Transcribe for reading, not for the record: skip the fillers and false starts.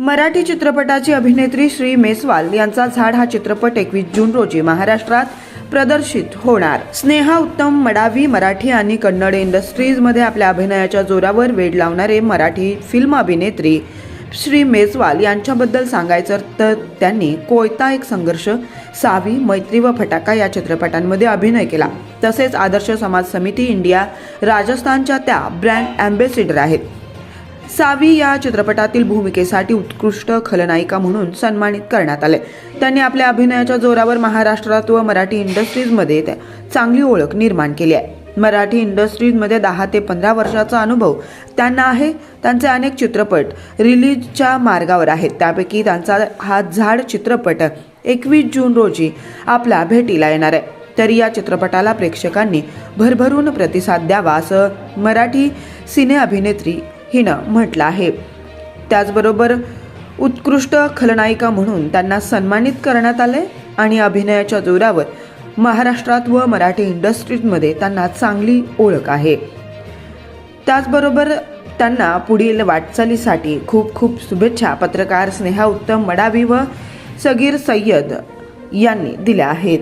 मराठी चित्रपटाची अभिनेत्री श्री मेस्वाल यांचा झाड हा चित्रपट 21 जून रोजी महाराष्ट्रात प्रदर्शित होणार। स्नेहा उत्तम मडावी मराठी आणि कन्नड इंडस्ट्रीजमध्ये आपल्या अभिनयाच्या जोरावर वेड लावणारे मराठी फिल्म अभिनेत्री श्री मेस्वाल यांच्याबद्दल सांगायचं तर त्यांनी कोयता एक संघर्ष, सावी, मैत्री व फटाका या चित्रपटांमध्ये अभिनय केला। तसेच आदर्श समाज समिती इंडिया राजस्थानच्या त्या ब्रँड अँबॅसिडर आहेत। सावी या चित्रपटातील भूमिकेसाठी उत्कृष्ट खलनायिका म्हणून सन्मानित करण्यात आले। त्यांनी आपल्या अभिनयाच्या जोरावर महाराष्ट्रात व मराठी इंडस्ट्रीजमध्ये चांगली ओळख निर्माण केली आहे। मराठी इंडस्ट्रीजमध्ये 10 ते 15 वर्षाचा अनुभव त्यांना आहे। त्यांचे अनेक चित्रपट रिलीजच्या मार्गावर आहेत। त्यापैकी त्यांचा हा झाड चित्रपट 21 जून रोजी आपल्या भेटीला येणार आहे। तरी या चित्रपटाला प्रेक्षकांनी भरभरून प्रतिसाद द्यावा असं मराठी सिने अभिनेत्री हिनं म्हटलं आहे। त्याचबरोबर उत्कृष्ट खलनायिका म्हणून त्यांना सन्मानित करण्यात आले आणि अभिनयाच्या जोरावर महाराष्ट्रात व मराठी इंडस्ट्रीजमध्ये त्यांना चांगली ओळख आहे। त्याचबरोबर त्यांना पुढील वाटचालीसाठी खूप खूप शुभेच्छा पत्रकार स्नेहा उत्तम मडावी व सगीर सय्यद यांनी दिल्या आहेत।